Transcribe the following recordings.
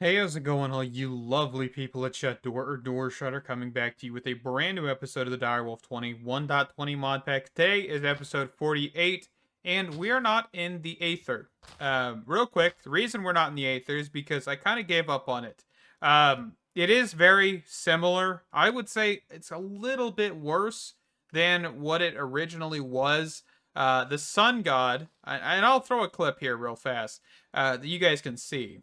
Hey, how's it going, all you lovely people at Doorshutter, coming back to you with a brand new episode of the Direwolf20 1.20 mod pack. Today is episode 48, and we are not in the Aether. Real quick, the reason we're not in the Aether is because I kind of gave up on it. It is very similar. I would say it's a little bit worse than what it originally was. The Sun God, and I'll throw a clip here real fast that you guys can see.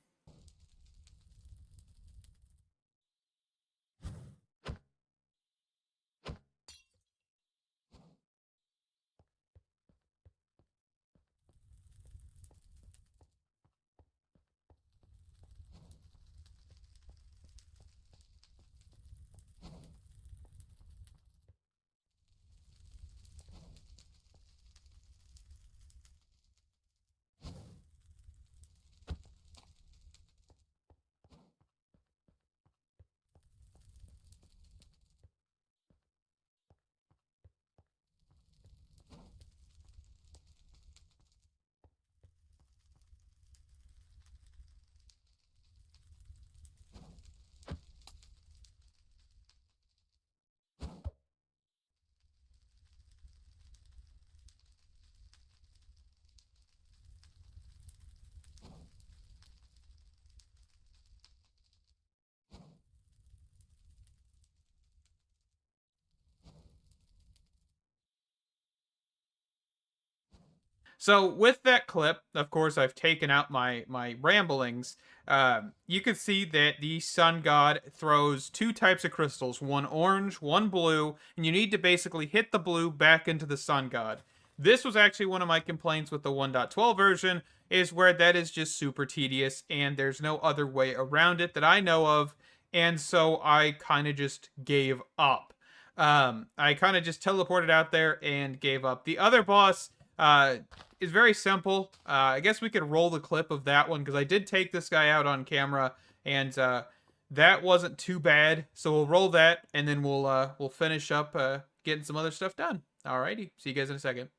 So with that clip, of course, I've taken out my ramblings. You can see that the sun god throws two types of crystals, one orange, one blue, and you need to basically hit the blue back into the sun god. This was actually one of my complaints with the 1.12 version, is where that is just super tedious and there's no other way around it that I know of, and so I kind of just gave up. I kind of just teleported out there and gave up. The other boss is very simple. I guess we could roll the clip of that one because I did take this guy out on camera, and that wasn't too bad. So we'll roll that, and then we'll finish up getting some other stuff done. Alrighty, see you guys in a second.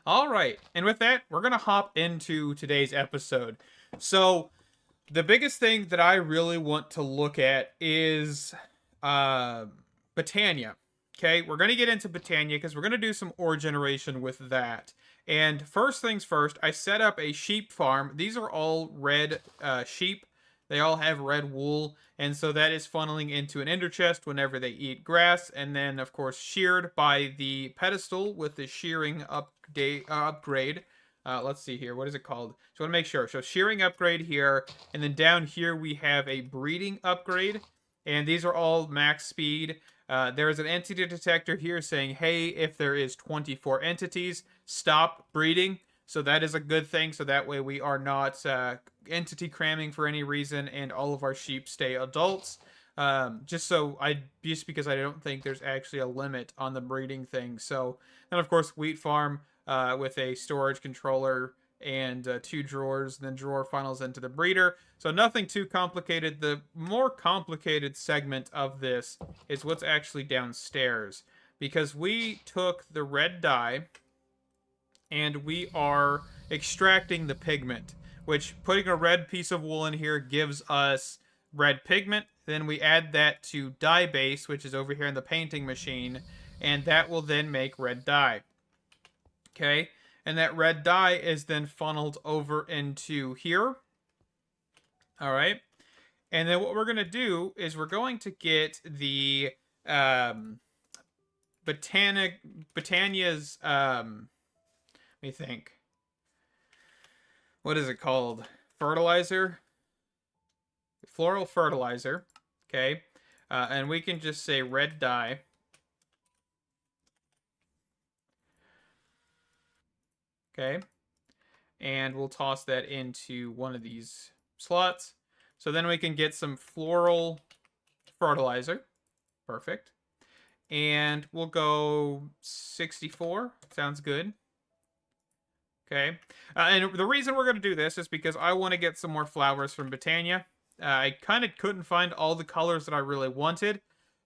All right, and with that, we're gonna hop into today's episode. So the biggest thing that I really want to look at is uh, Botania. Okay, we're gonna get into Botania because we're gonna do some ore generation with that. And first things first, I set up a sheep farm. These are all red sheep. They all have red wool, and so that is funneling into an ender chest whenever they eat grass, and then of course sheared by the pedestal with the shearing upgrade. Let's see here. What is it called? So I want to make sure. So shearing upgrade here, and then down here we have a breeding upgrade, and these are all max speed. There is an entity detector here saying, hey, if there is 24 entities, stop breeding. So that is a good thing. So that way we are not entity cramming for any reason, and all of our sheep stay adults. Just because I don't think there's actually a limit on the breeding thing. So, and of course, wheat farm with a storage controller and two drawers, and then drawer funnels into the breeder. So nothing too complicated. The more complicated segment of this is what's actually downstairs, because we took the red dye and we are extracting the pigment, which putting a red piece of wool in here gives us red pigment. Then we add that to dye base, which is over here in the painting machine, and that will then make red dye. Okay, and that red dye is then funneled over into here. All right, and then what we're going to do is we're going to get the um, Botania's let me think. What is it called? Fertilizer? Floral fertilizer. Okay. And we can just say red dye. Okay. And we'll toss that into one of these slots. So then we can get some floral fertilizer. Perfect. And we'll go 64. Sounds good. Okay. And the reason we're going to do this is because I want to get some more flowers from Botania. I kind of couldn't find all the colors that I really wanted.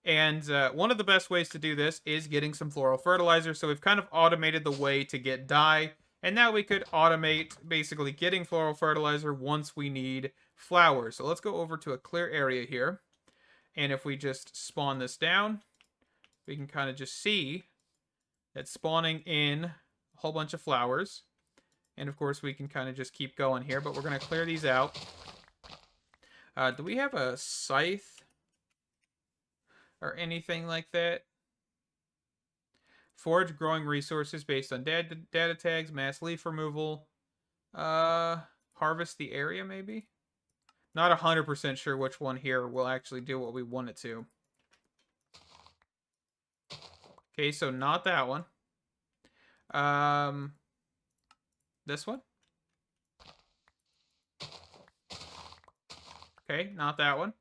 And one of the best ways to do this is getting some floral fertilizer. So we've kind of automated the way to get dye. And now we could automate basically getting floral fertilizer once we need flowers. So let's go over to a clear area here. And if we just spawn this down, we can kind of just see that spawning in a whole bunch of flowers. And of course, we can kind of just keep going here, but we're going to clear these out. Do we have a scythe or anything like that? Forage growing resources based on data tags, mass leaf removal. Harvest the area, maybe? Not 100% sure which one here will actually do what we want it to. Okay, so not that one. This one? Okay, not that one.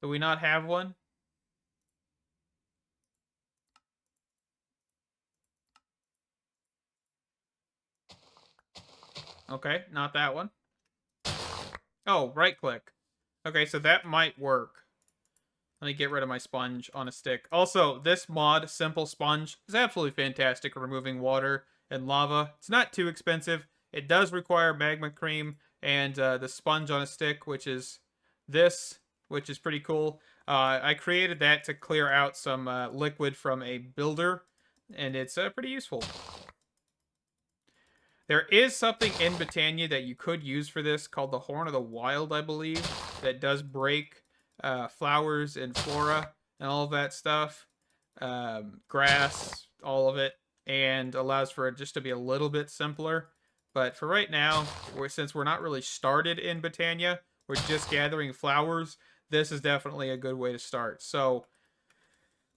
Do we not have one? Okay, not that one. Oh, right click. Okay, so that might work. Let me get rid of my sponge on a stick. Also, this mod, Simple Sponge, is absolutely fantastic at removing water and lava. It's not too expensive. It does require magma cream and the sponge on a stick, which is this, which is pretty cool. I created that to clear out some liquid from a builder, and it's pretty useful. There is something in Botania that you could use for this called the Horn of the Wild, I believe, that does break flowers and flora and all of that stuff, grass, all of it, and allows for it just to be a little bit simpler. But for right now, since we're not really started in Botania, we're just gathering flowers, this is definitely a good way to start. So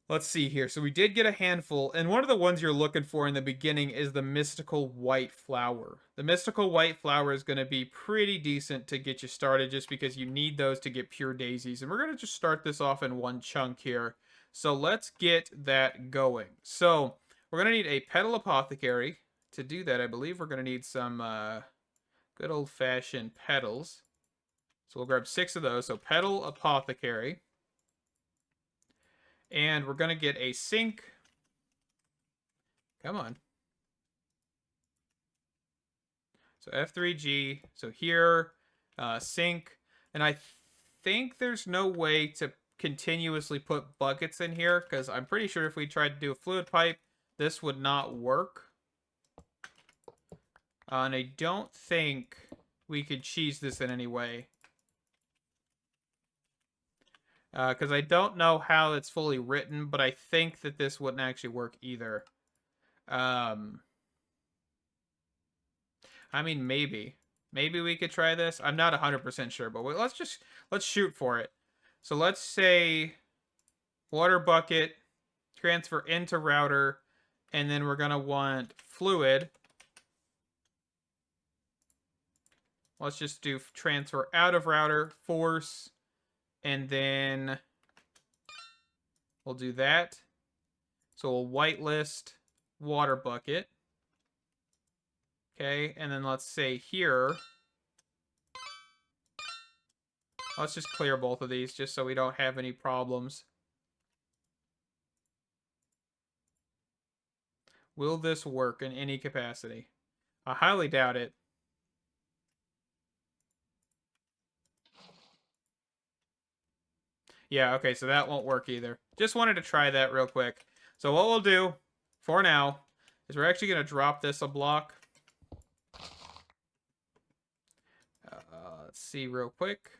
let's see here. So we did get a handful, and one of the ones you're looking for in the beginning is the mystical white flower. The mystical white flower is going to be pretty decent to get you started just because you need those to get pure daisies. And we're going to just start this off in one chunk here. So let's get that going. So we're going to need a petal apothecary. To do that, I believe we're going to need some good old-fashioned petals. So we'll grab 6 of those. So petal apothecary. And we're going to get a sink. Come on. So F3G. So here, sink. And I think there's no way to continuously put buckets in here, because I'm pretty sure if we tried to do a fluid pipe, this would not work. And I don't think we could cheese this in any way. Because I don't know how it's fully written, but I think that this wouldn't actually work either. I mean, maybe. Maybe we could try this. I'm not 100% sure, but let's shoot for it. So let's say water bucket, transfer into router, and then we're going to want fluid. Let's just do transfer out of router, force, and then we'll do that. So we'll whitelist water bucket. Okay, and then let's say here, let's just clear both of these just so we don't have any problems. Will this work in any capacity? I highly doubt it. Yeah, okay, so that won't work either. Just wanted to try that real quick. So what we'll do for now is we're actually going to drop this a block. Let's see real quick.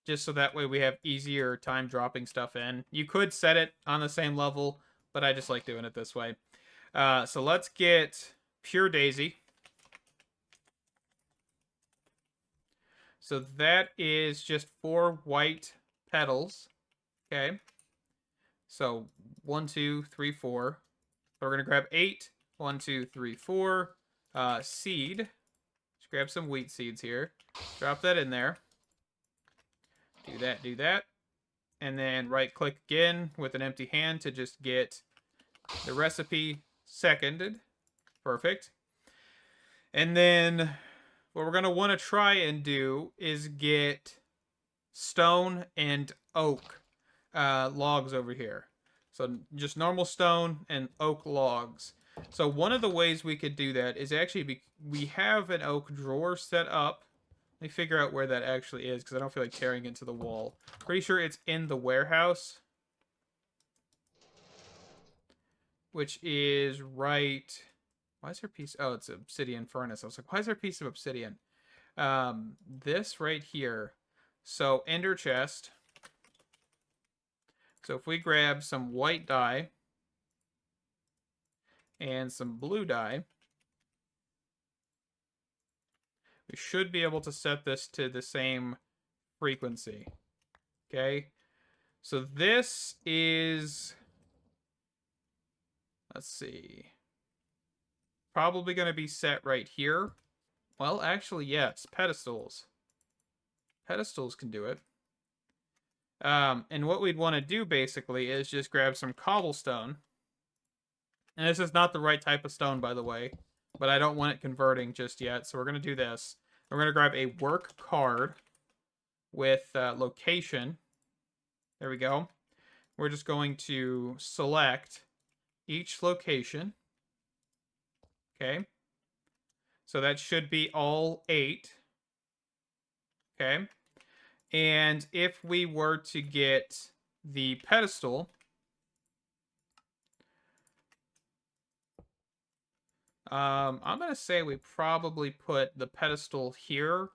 Just so that way we have easier time dropping stuff in. You could set it on the same level, but I just like doing it this way. So let's get pure daisy. So that is just 4 white petals. Okay. So 1, 2, 3, 4. So we're going to grab 8. 1, 2, 3, 4. Seed. Just grab some wheat seeds here. Drop that in there. Do that, do that. And then right-click again with an empty hand to just get the recipe seconded. Perfect. And then what we're going to want to try and do is get stone and oak logs over here. So just normal stone and oak logs. So one of the ways we could do that is actually we have an oak drawer set up. Let me figure out where that actually is because I don't feel like tearing into the wall. Pretty sure it's in the warehouse. Which is right... Why is there a piece... Oh, it's obsidian furnace. I was like, why is there a piece of obsidian? This right here. So, ender chest. So if we grab some white dye and some blue dye, we should be able to set this to the same frequency. Okay? So this is... Let's see. Probably going to be set right here. Well, actually, yes. Pedestals. Pedestals can do it. And what we'd want to do, basically, is just grab some cobblestone. And this is not the right type of stone, by the way. But I don't want it converting just yet, so we're going to do this. We're going to grab a work card with location. There we go. We're just going to select each location. Okay. So that should be all 8. Okay. And if we were to get the pedestal, I'm going to say we probably put the pedestal here.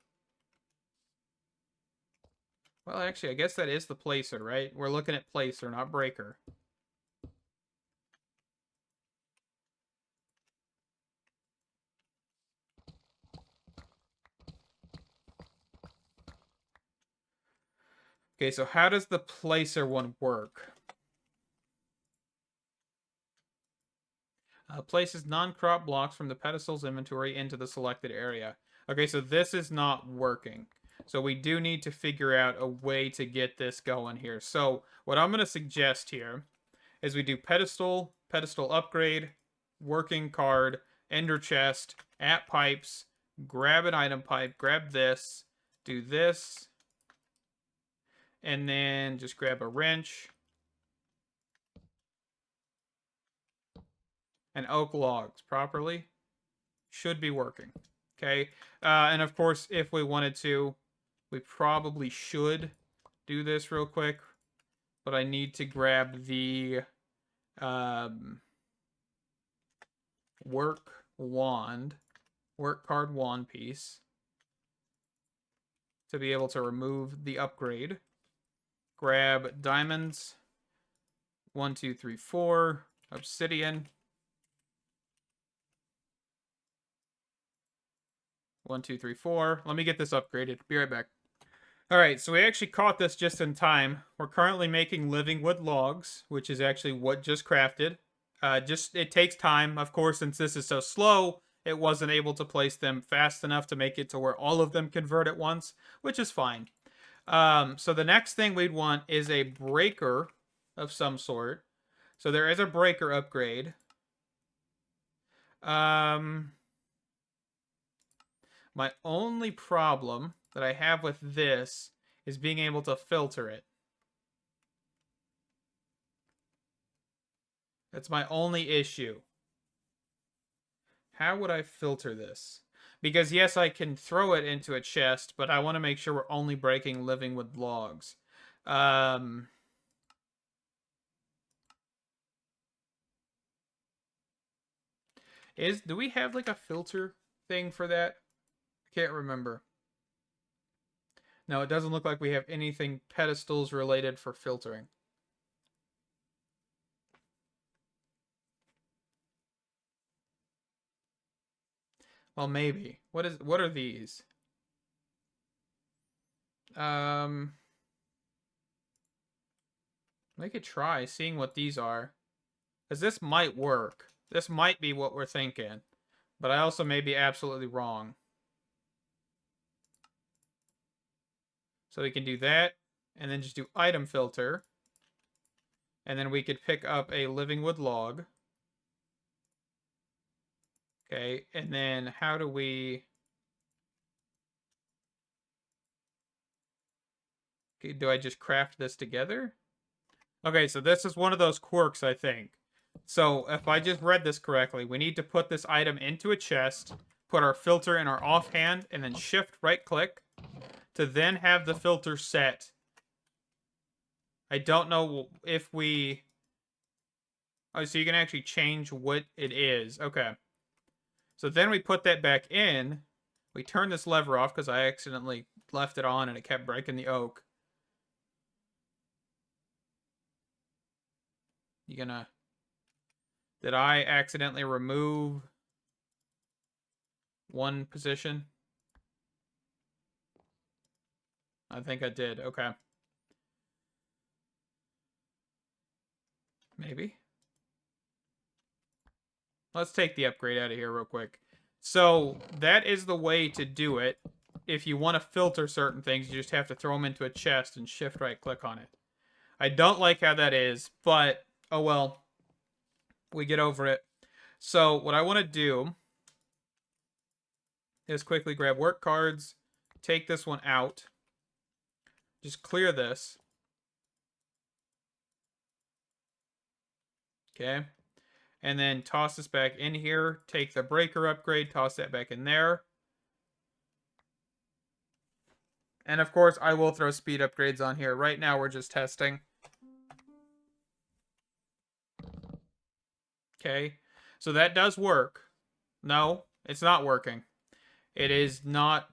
Well, actually, I guess that is the placer, right? We're looking at placer, not breaker. Okay, so how does the placer one work? Places non-crop blocks from the pedestal's inventory into the selected area. Okay, so this is not working. So we do need to figure out a way to get this going here. So what I'm going to suggest here is we do pedestal, pedestal upgrade, working card, ender chest, at pipes, grab an item pipe, grab this, do this, and then just grab a wrench and oak logs properly. Should be working. Okay. And of course, if we wanted to, we probably should do this real quick. But I need to grab the work card wand piece to be able to remove the upgrade. Grab diamonds. 1, 2, 3, 4. Obsidian. 1, 2, 3, 4. Let me get this upgraded. Be right back. Alright, so we actually caught this just in time. We're currently making Livingwood logs, which is actually what just crafted. It takes time, of course, since this is so slow, it wasn't able to place them fast enough to make it to where all of them convert at once, which is fine. So the next thing we'd want is a breaker of some sort. So there is a breaker upgrade. My only problem that I have with this is being able to filter it. That's my only issue. How would I filter this? Because yes, I can throw it into a chest, but I want to make sure we're only breaking Livingwood logs. Do we have like a filter thing for that? I can't remember. No, it doesn't look like we have anything pedestals related for filtering. Well, maybe. What are these? We could try seeing what these are. Because this might work. This might be what we're thinking, but I also may be absolutely wrong. So we can do that, and then just do item filter. And then we could pick up a Livingwood log. Okay, and then how do we... Okay, do I just craft this together? Okay, so this is one of those quirks, I think. So if I just read this correctly, we need to put this item into a chest, put our filter in our offhand, and then shift right click to then have the filter set. I don't know if we... Oh, so you can actually change what it is. Okay. So then we put that back in. We turn this lever off because I accidentally left it on and it kept breaking the oak. You gonna... Did I accidentally remove one position? I think I did. Okay. Maybe. Let's take the upgrade out of here real quick. So that is the way to do it. If you want to filter certain things, you just have to throw them into a chest and shift right click on it. I don't like how that is, but oh well. We get over it. So what I want to do is quickly grab work cards, take this one out, just clear this. Okay. And then toss this back in here, take the breaker upgrade, toss that back in there. And of course, I will throw speed upgrades on here. Right now, we're just testing. Okay. So that does work. No, it's not working. It is not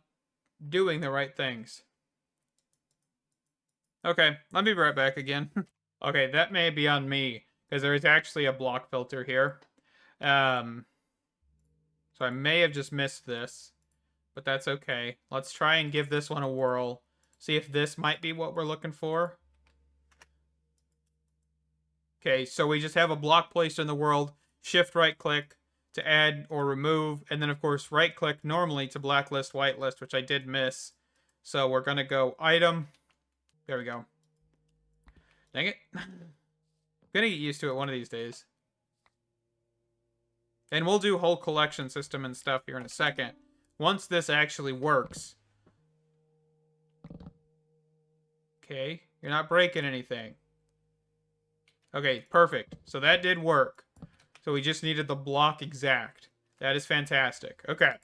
doing the right things. Okay, let me be right back again. Okay, that may be on me, because there is actually a block filter here. So I may have just missed this, but that's okay. Let's try and give this one a whirl. See if this might be what we're looking for. Okay, so we just have a block placed in the world. Shift right click to add or remove. And then, of course, right click normally to blacklist, whitelist, which I did miss. So we're going to go item. There we go. Dang it. I'm going to get used to it one of these days. And we'll do whole collection system and stuff here in a second. Once this actually works. Okay, you're not breaking anything. Okay, perfect. So that did work. So we just needed the block exact. That is fantastic. Okay,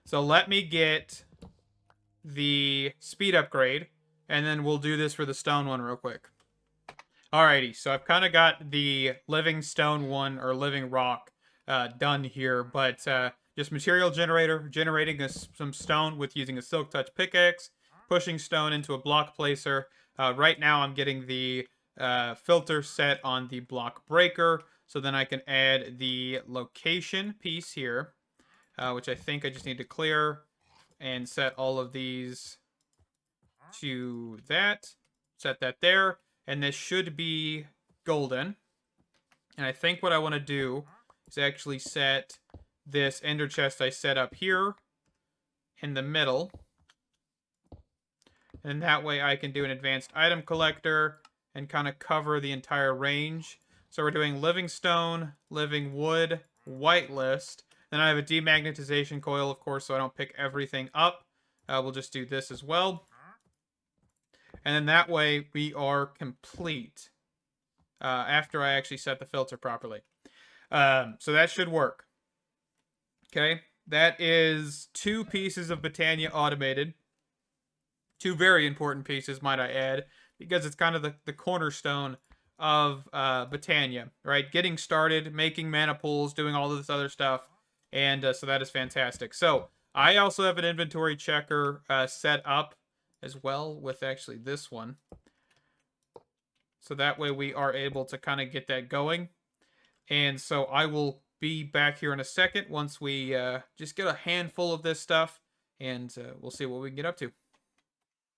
so let me get the speed upgrade, and then we'll do this for the stone one real quick. Alrighty, so I've kind of got the living stone one, or living rock, done here, but just material generator, generating some stone with using a silk touch pickaxe, pushing stone into a block placer. Right now I'm getting the filter set on the block breaker, so then I can add the location piece here, which I think I just need to clear and set all of these to that. Set that there, and this should be golden. And I think what I want to do is actually set this ender chest I set up here in the middle. And that way I can do an advanced item collector and kind of cover the entire range. So we're doing living stone, living wood, whitelist. Then I have a demagnetization coil, of course, so I don't pick everything up. We'll just do this as well. And then that way we are complete after I actually set the filter properly. So that should work. Okay, that is 2 pieces of Botania automated. 2 very important pieces, might I add, because it's kind of the cornerstone of Botania, right? Getting started, making mana pools, doing all of this other stuff, and so that is fantastic. So I also have an inventory checker set up as well with actually this one. So that way we are able to kind of get that going. And so I will be back here in a second once we just get a handful of this stuff, and we'll see what we can get up to.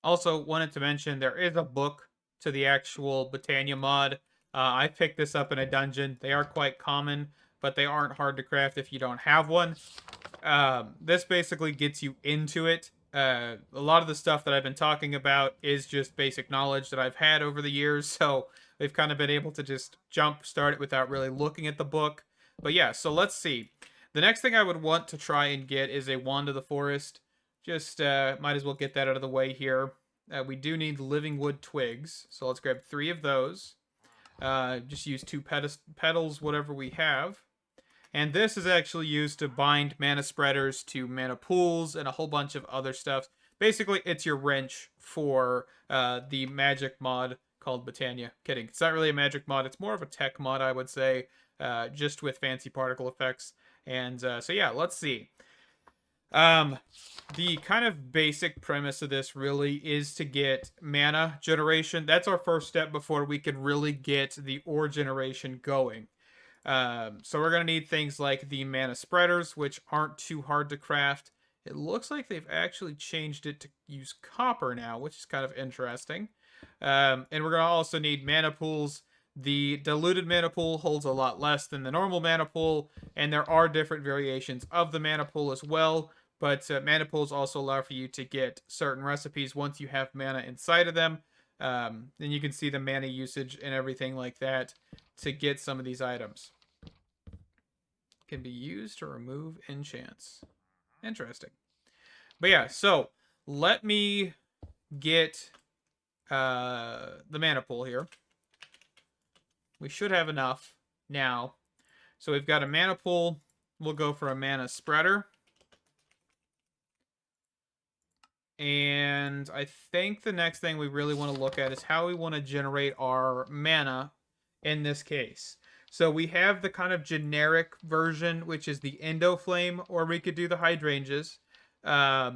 Also, wanted to mention there is a book to the actual Botania mod. I picked this up in a dungeon. They are quite common, but they aren't hard to craft if you don't have one. This basically gets you into it. A lot of the stuff that I've been talking about is just basic knowledge that I've had over the years, so we've kind of been able to just jump start it without really looking at the book. But yeah, so let's see. The next thing I would want to try and get is a Wand of the Forest. Just might as well get that out of the way here. We do need Livingwood twigs, so let's grab 3 of those. Just use 2 petals, whatever we have. And this is actually used to bind mana spreaders to mana pools and a whole bunch of other stuff. Basically, it's your wrench for the magic mod called Botania. Kidding. It's not really a magic mod. It's more of a tech mod, I would say, just with fancy particle effects. And so yeah, let's see. The kind of basic premise of this really is to get mana generation. That's our first step before we can really get the ore generation going. So we're going to need things like the mana spreaders, which aren't too hard to craft. It looks like they've actually changed it to use copper now, which is kind of interesting. And we're going to also need mana pools. The diluted mana pool holds a lot less than the normal mana pool, and there are different variations of the mana pool as well. But mana pools also allow for you to get certain recipes once you have mana inside of them. Then you can see the mana usage and everything like that to get some of these items. Can be used to remove enchants. Interesting. But yeah, so let me get the mana pool here. We should have enough now. So we've got a mana pool. We'll go for a mana spreader. And I think the next thing we really want to look at is how we want to generate our mana in this case. So we have the kind of generic version, which is the Endo Flame, or we could do the hydrangeas. I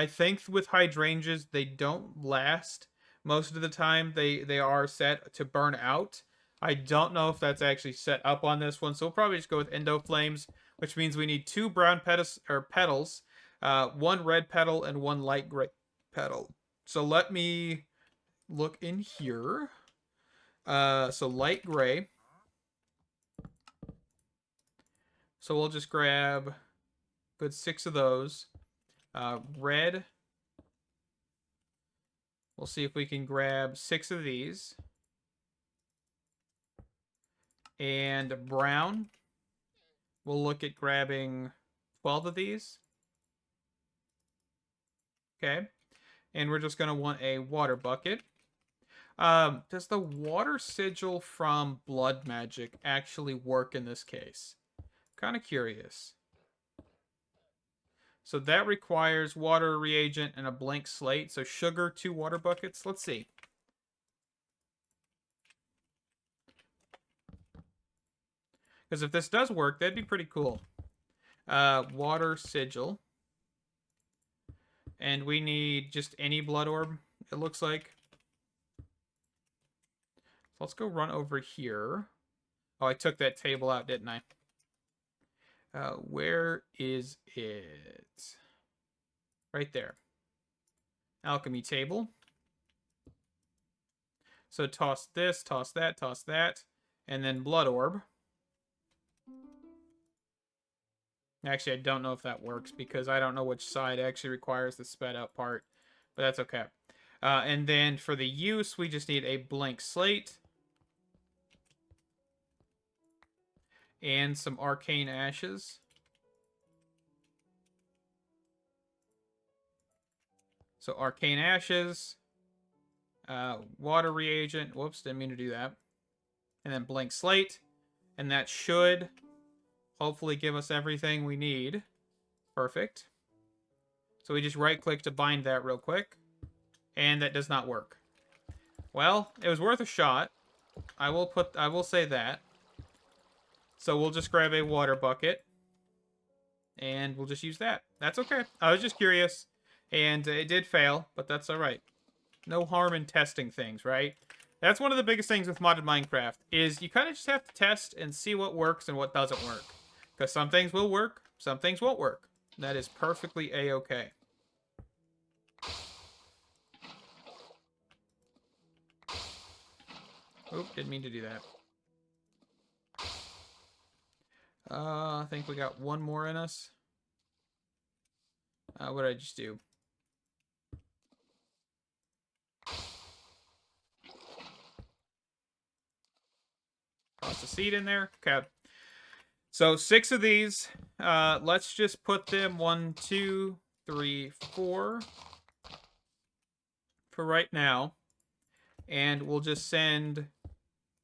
think with hydrangeas, they don't last. Most of the time, they are set to burn out. I don't know if that's actually set up on this one, so we'll probably just go with Endo Flames, which means we need 2 brown petals, 1 red petal, and 1 light gray petal. So let me look in here. So light gray. So we'll just grab a good 6 of those. Red. We'll see if we can grab 6 of these. And brown. We'll look at grabbing 12 of these. Okay. And we're just going to want a water bucket. Does the water sigil from blood magic actually work in this case? Kind of curious. So that requires water reagent and a blank slate. So sugar, 2 water buckets. Let's see. Because if this does work, that'd be pretty cool. Water sigil. And we need just any blood orb, it looks like. So let's go run over here. Oh, I took that table out, didn't I? Where is it? Right there. Alchemy table. So toss this, toss that, and then blood orb. Actually, I don't know if that works because I don't know which side actually requires the sped up part, but that's okay. And then for the use, we just need a blank slate and some arcane ashes. So arcane ashes, water reagent. Whoops, didn't mean to do that. And then blank slate, and that should hopefully give us everything we need. Perfect. So we just right-click to bind that real quick. And that does not work. Well, it was worth a shot. I will say that. So we'll just grab a water bucket. And we'll just use that. That's okay. I was just curious. And it did fail, but that's alright. No harm in testing things, right? That's one of the biggest things with modded Minecraft, is you kind of just have to test and see what works and what doesn't work. Because some things will work, some things won't work. That is perfectly a-okay. Oop, didn't mean to do that. think we got one more in us. What did I just do? Toss a seed in there. Okay. So 6 of these. Let's just put them 1, 2, 3, 4 for right now. And we'll just send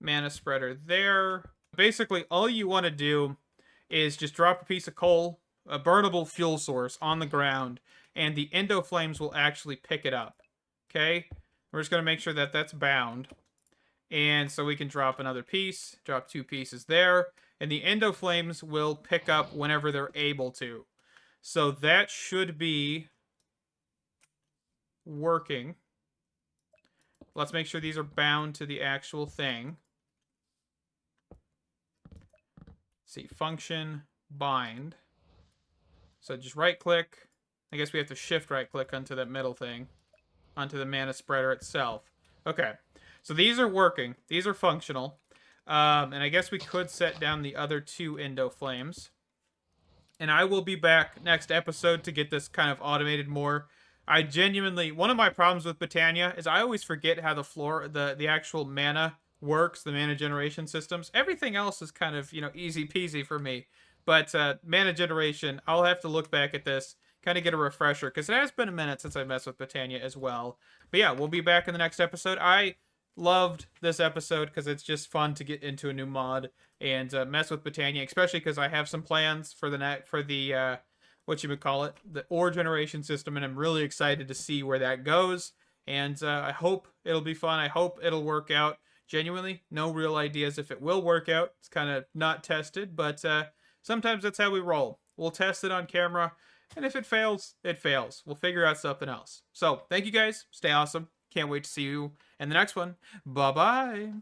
mana spreader there. Basically, all you want to do is just drop a piece of coal, a burnable fuel source, on the ground, and the endo flames will actually pick it up. Okay? We're just going to make sure that that's bound. And so we can drop another piece, drop 2 pieces there, and the endo flames will pick up whenever they're able to. So that should be working. Let's make sure these are bound to the actual thing. See, function, bind. So just right click. I guess we have to shift right click onto that middle thing, onto the mana spreader itself. Okay, so these are working. These are functional. And I guess we could set down the other 2 endo flames. And I will be back next episode to get this kind of automated more. I genuinely, one of my problems with Botania is I always forget how the actual mana works, the mana generation systems. Everything else is kind of, easy peasy for me. But mana generation, I'll have to look back at this, kind of get a refresher, because it has been a minute since I messed with Botania as well. But yeah, we'll be back in the next episode. I loved this episode because it's just fun to get into a new mod and mess with Botania, especially because I have some plans for the what you would call it, the ore generation system, and I'm really excited to see where that goes. And I hope it'll be fun. I hope it'll work out. Genuinely, no real ideas if it will work out. It's kind of not tested, but sometimes that's how we roll. We'll test it on camera, and if it fails, it fails. We'll figure out something else. So, thank you guys. Stay awesome. Can't wait to see you in the next one. Bye-bye.